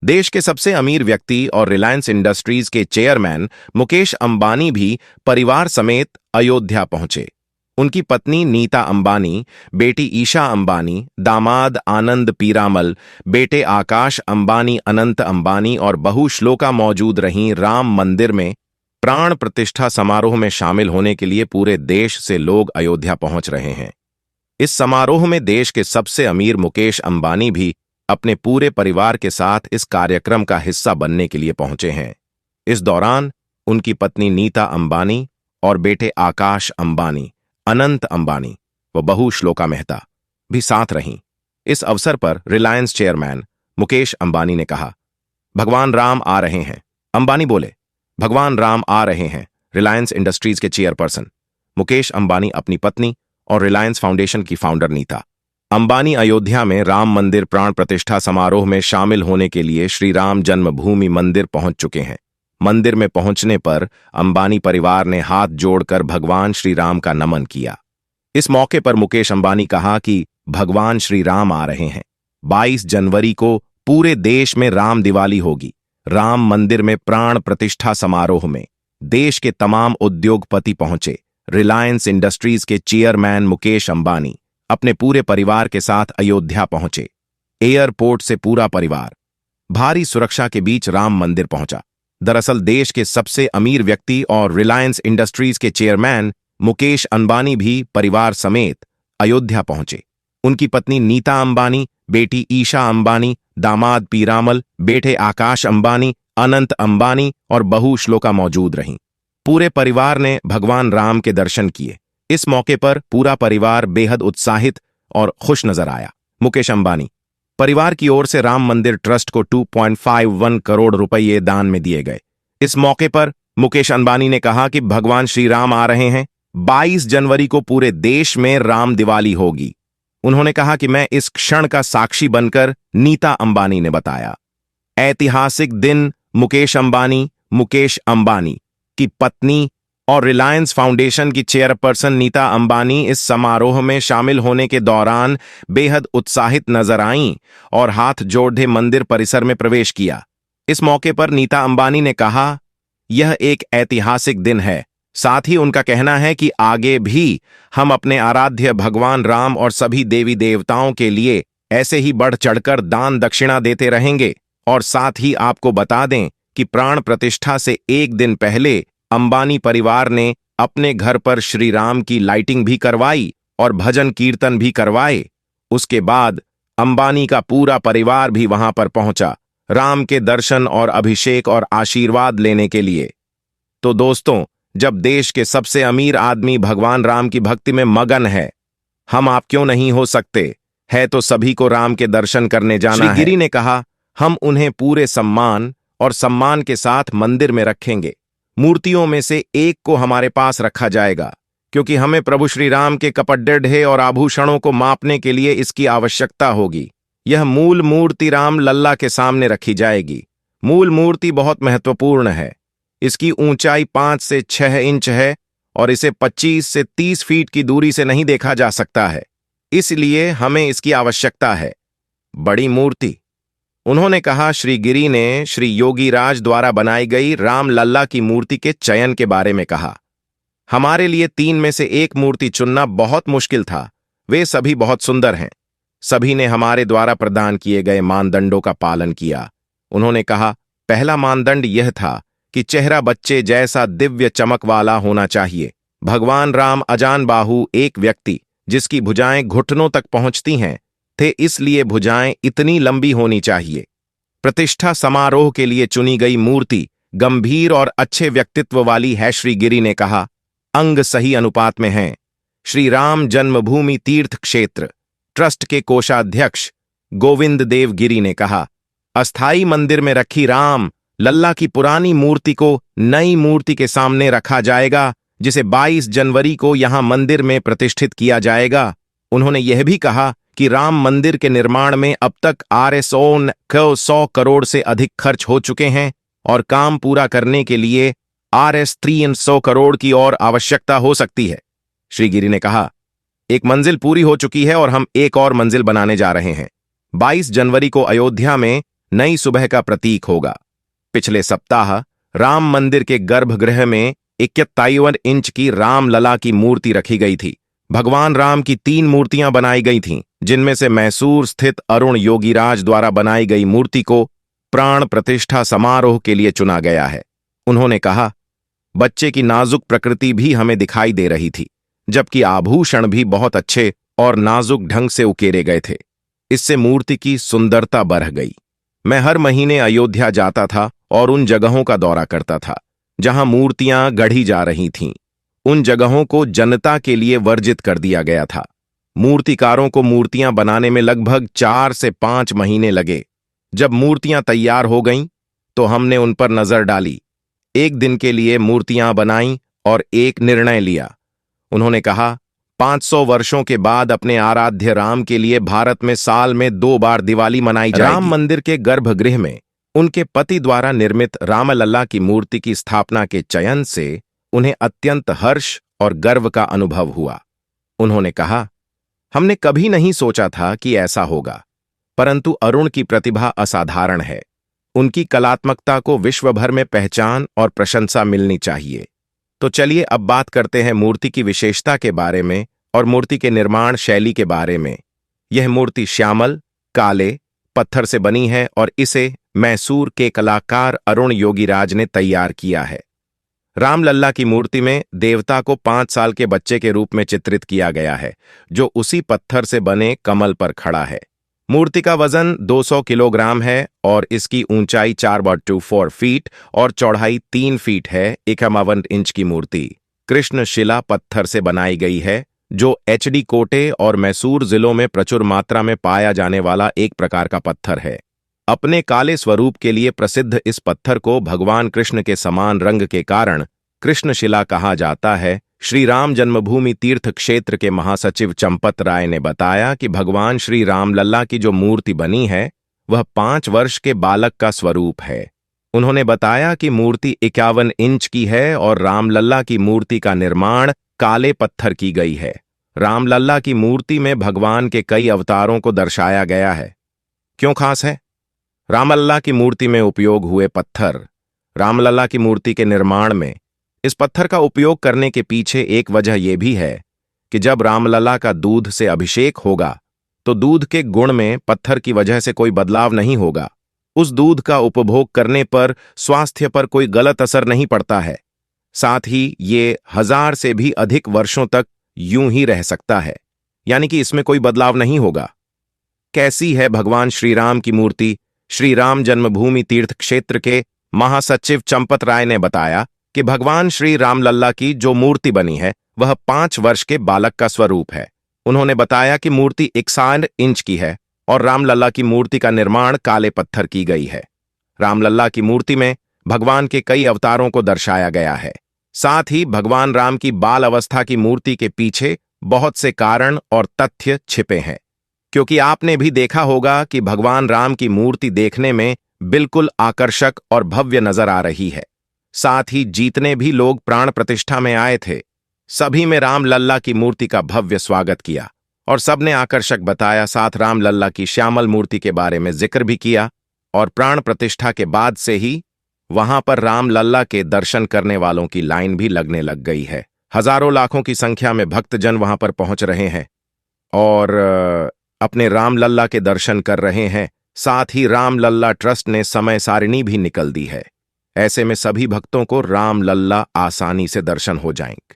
देश के सबसे अमीर व्यक्ति और रिलायंस इंडस्ट्रीज के चेयरमैन मुकेश अंबानी भी परिवार समेत अयोध्या पहुंचे। उनकी पत्नी नीता अंबानी, बेटी ईशा अंबानी, दामाद आनंद पीरामल, बेटे आकाश अंबानी अनंत अंबानी और बहू श्लोका मौजूद रहीं। राम मंदिर में प्राण प्रतिष्ठा समारोह में शामिल होने के लिए पूरे देश से लोग अयोध्या पहुंच रहे हैं। इस समारोह में देश के सबसे अमीर मुकेश अंबानी भी अपने पूरे परिवार के साथ इस कार्यक्रम का हिस्सा बनने के लिए पहुंचे हैं। इस दौरान उनकी पत्नी नीता अंबानी और बेटे आकाश अंबानी, अनंत अंबानी व बहू श्लोका मेहता भी साथ रहीं। इस अवसर पर रिलायंस चेयरमैन मुकेश अंबानी ने कहा, भगवान राम आ रहे हैं। अंबानी बोले, भगवान राम आ रहे हैं। रिलायंस इंडस्ट्रीज के चेयरपर्सन मुकेश अंबानी, अपनी पत्नी और रिलायंस फाउंडेशन की फाउंडर नीता अंबानी अयोध्या में राम मंदिर प्राण प्रतिष्ठा समारोह में शामिल होने के लिए श्री राम जन्मभूमि मंदिर पहुंच चुके हैं। मंदिर में पहुंचने पर अंबानी परिवार ने हाथ जोड़कर भगवान श्री राम का नमन किया। इस मौके पर मुकेश अंबानी कहा कि भगवान श्री राम आ रहे हैं। 22 जनवरी को पूरे देश में राम दिवाली होगी। राम मंदिर में प्राण प्रतिष्ठा समारोह में देश के तमाम उद्योगपति पहुंचे। रिलायंस इंडस्ट्रीज के चेयरमैन मुकेश अंबानी अपने पूरे परिवार के साथ अयोध्या पहुंचे। एयरपोर्ट से पूरा परिवार भारी सुरक्षा के बीच राम मंदिर पहुंचा। दरअसल देश के सबसे अमीर व्यक्ति और रिलायंस इंडस्ट्रीज के चेयरमैन मुकेश अंबानी भी परिवार समेत अयोध्या पहुंचे। उनकी पत्नी नीता अंबानी, बेटी ईशा अंबानी, दामाद पीरामल, बेटे आकाश अंबानी, अनंत अंबानी और बहू श्लोका मौजूद रहीं। पूरे परिवार ने भगवान राम के दर्शन किए। इस मौके पर पूरा परिवार बेहद उत्साहित और खुश नजर आया। मुकेश अंबानी परिवार की ओर से राम मंदिर ट्रस्ट को 2.51 करोड़ रुपये दान में दिए गए। इस मौके पर मुकेश अंबानी ने कहा कि भगवान श्री राम आ रहे हैं। 22 जनवरी को पूरे देश में राम दिवाली होगी। उन्होंने कहा कि मैं इस क्षण का साक्षी बनकर, नीता अंबानी ने बताया। ऐतिहासिक दिन मुकेश अंबानी की पत्नी और रिलायंस फाउंडेशन की चेयरपर्सन नीता अंबानी इस समारोह में शामिल होने के दौरान बेहद उत्साहित नजर आईं और हाथ जोड़े मंदिर परिसर में प्रवेश किया। इस मौके पर नीता अंबानी ने कहा, यह एक ऐतिहासिक दिन है। साथ ही उनका कहना है कि आगे भी हम अपने आराध्य भगवान राम और सभी देवी देवताओं के लिए ऐसे ही बढ़ चढ़कर दान दक्षिणा देते रहेंगे। और साथ ही आपको बता दें कि प्राण प्रतिष्ठा से एक दिन पहले अंबानी परिवार ने अपने घर पर श्री राम की लाइटिंग भी करवाई और भजन कीर्तन भी करवाए। उसके बाद अंबानी का पूरा परिवार भी वहां पर पहुंचा, राम के दर्शन और अभिषेक और आशीर्वाद लेने के लिए। तो दोस्तों, जब देश के सबसे अमीर आदमी भगवान राम की भक्ति में मगन है, हम आप क्यों नहीं हो सकते? है तो सभी को राम के दर्शन करने जाना है। श्री गिरी ने कहा, हम उन्हें पूरे सम्मान के साथ मंदिर में रखेंगे। मूर्तियों में से एक को हमारे पास रखा जाएगा, क्योंकि हमें प्रभु श्री राम के कपड़े और आभूषणों को मापने के लिए इसकी आवश्यकता होगी। यह मूल मूर्ति राम लल्ला के सामने रखी जाएगी। मूल मूर्ति बहुत महत्वपूर्ण है। इसकी ऊंचाई 5 से 6 इंच है और इसे 25 से 30 फीट की दूरी से नहीं देखा जा सकता है, इसलिए हमें इसकी आवश्यकता है। बड़ी मूर्ति। उन्होंने कहा, श्री गिरी ने श्री योगी राज द्वारा बनाई गई राम लल्ला की मूर्ति के चयन के बारे में कहा। हमारे लिए 3 में से एक मूर्ति चुनना बहुत मुश्किल था। वे सभी बहुत सुंदर हैं। सभी ने हमारे द्वारा प्रदान किए गए मानदंडों का पालन किया। उन्होंने कहा, पहला मानदंड यह था कि चेहरा बच्चे जैसा दिव्य चमक वाला होना चाहिए। भगवान राम अजान बाहु, एक व्यक्ति जिसकी भुजाएं घुटनों तक पहुंचती हैं थे, इसलिए भुजाएं इतनी लंबी होनी चाहिए। प्रतिष्ठा समारोह के लिए चुनी गई मूर्ति गंभीर और अच्छे व्यक्तित्व वाली है। श्री गिरी ने कहा, अंग सही अनुपात में हैं। श्री राम जन्मभूमि तीर्थ क्षेत्र ट्रस्ट के कोषाध्यक्ष गोविंद देव गिरी ने कहा, अस्थाई मंदिर में रखी राम लल्ला की पुरानी मूर्ति को नई मूर्ति के सामने रखा जाएगा, जिसे 22 जनवरी को यहां मंदिर में प्रतिष्ठित किया जाएगा। उन्होंने यह भी कहा कि राम मंदिर के निर्माण में अब तक RS 100 करोड़ से अधिक खर्च हो चुके हैं और काम पूरा करने के लिए RS 300 करोड़ की और आवश्यकता हो सकती है। श्री गिरी ने कहा, एक मंजिल पूरी हो चुकी है और हम एक और मंजिल बनाने जा रहे हैं। 22 जनवरी को अयोध्या में नई सुबह का प्रतीक होगा। पिछले सप्ताह राम मंदिर के गर्भगृह में 51 इंच की रामलला की मूर्ति रखी गई थी। भगवान राम की 3 मूर्तियां बनाई गई थीं, जिनमें से मैसूर स्थित अरुण योगीराज द्वारा बनाई गई मूर्ति को प्राण प्रतिष्ठा समारोह के लिए चुना गया है। उन्होंने कहा, बच्चे की नाजुक प्रकृति भी हमें दिखाई दे रही थी, जबकि आभूषण भी बहुत अच्छे और नाजुक ढंग से उकेरे गए थे। इससे मूर्ति की सुंदरता बढ़ गई। मैं हर महीने अयोध्या जाता था और उन जगहों का दौरा करता था जहां मूर्तियां गढ़ी जा रही थीं। उन जगहों को जनता के लिए वर्जित कर दिया गया था। मूर्तिकारों को मूर्तियां बनाने में लगभग 4 से 5 महीने लगे। जब मूर्तियां तैयार हो गईं, तो हमने उन पर नजर डाली, एक दिन के लिए मूर्तियां बनाईं और एक निर्णय लिया। उन्होंने कहा, 500 वर्षों के बाद अपने आराध्य राम के लिए भारत में साल में 2 बार दिवाली मनाई जाएगी। राम मंदिर के गर्भगृह में उनके पति द्वारा निर्मित रामलला की मूर्ति की स्थापना के चयन से उन्हें अत्यंत हर्ष और गर्व का अनुभव हुआ। उन्होंने कहा, हमने कभी नहीं सोचा था कि ऐसा होगा, परंतु अरुण की प्रतिभा असाधारण है। उनकी कलात्मकता को विश्व भर में पहचान और प्रशंसा मिलनी चाहिए। तो चलिए अब बात करते हैं मूर्ति की विशेषता के बारे में और मूर्ति के निर्माण शैली के बारे में। यह मूर्ति श्यामल, काले पत्थर से बनी है और इसे मैसूर के कलाकार अरुण योगीराज ने तैयार किया है। रामलला की मूर्ति में देवता को 5 साल के बच्चे के रूप में चित्रित किया गया है, जो उसी पत्थर से बने कमल पर खड़ा है। मूर्ति का वजन 200 किलोग्राम है और इसकी ऊंचाई 4/4 फीट और चौड़ाई 3 फीट है। 51 इंच की मूर्ति कृष्ण शिला पत्थर से बनाई गई है, जो HD कोटे और मैसूर जिलों में प्रचुर मात्रा में पाया जाने वाला एक प्रकार का पत्थर है। अपने काले स्वरूप के लिए प्रसिद्ध इस पत्थर को भगवान कृष्ण के समान रंग के कारण कृष्णशिला कहा जाता है। श्री राम जन्मभूमि तीर्थ क्षेत्र के महासचिव चंपत राय ने बताया कि भगवान श्री रामलला की जो मूर्ति बनी है, वह 5 वर्ष के बालक का स्वरूप है। उन्होंने बताया कि मूर्ति 51 इंच की है और रामलला की मूर्ति का निर्माण काले पत्थर की गई है। रामलला की मूर्ति में भगवान के कई अवतारों को दर्शाया गया है। क्यों खास है? रामलला की मूर्ति में उपयोग हुए पत्थर। रामलला की मूर्ति के निर्माण में इस पत्थर का उपयोग करने के पीछे एक वजह यह भी है कि जब रामलला का दूध से अभिषेक होगा, तो दूध के गुण में पत्थर की वजह से कोई बदलाव नहीं होगा। उस दूध का उपभोग करने पर स्वास्थ्य पर कोई गलत असर नहीं पड़ता है। साथ ही ये 1000 से भी अधिक वर्षों तक यूं ही रह सकता है, यानी कि इसमें कोई बदलाव नहीं होगा। कैसी है भगवान श्री राम की मूर्ति? श्री राम जन्मभूमि तीर्थ क्षेत्र के महासचिव चंपत राय ने बताया कि भगवान श्री रामलला की जो मूर्ति बनी है, वह 5 वर्ष के बालक का स्वरूप है। उन्होंने बताया कि मूर्ति 61 इंच की है और रामलला की मूर्ति का निर्माण काले पत्थर की गई है। रामलला की मूर्ति में भगवान के कई अवतारों को दर्शाया गया है। साथ ही भगवान राम की बाल अवस्था की मूर्ति के पीछे बहुत से कारण और तथ्य छिपे हैं, क्योंकि आपने भी देखा होगा कि भगवान राम की मूर्ति देखने में बिल्कुल आकर्षक और भव्य नजर आ रही है। साथ ही जितने भी लोग प्राण प्रतिष्ठा में आए थे, सभी में रामलला की मूर्ति का भव्य स्वागत किया और सबने आकर्षक बताया। साथ रामलला की श्यामल मूर्ति के बारे में जिक्र भी किया और प्राण प्रतिष्ठा के बाद से ही वहां पर रामलला के दर्शन करने वालों की लाइन भी लगने लग गई है। हजारों लाखों की संख्या में भक्तजन वहां पर पहुंच रहे हैं और अपने रामलला के दर्शन कर रहे हैं। साथ ही रामलला ट्रस्ट ने समय सारिणी भी निकल दी है। ऐसे में सभी भक्तों को रामलला आसानी से दर्शन हो जाएंगे।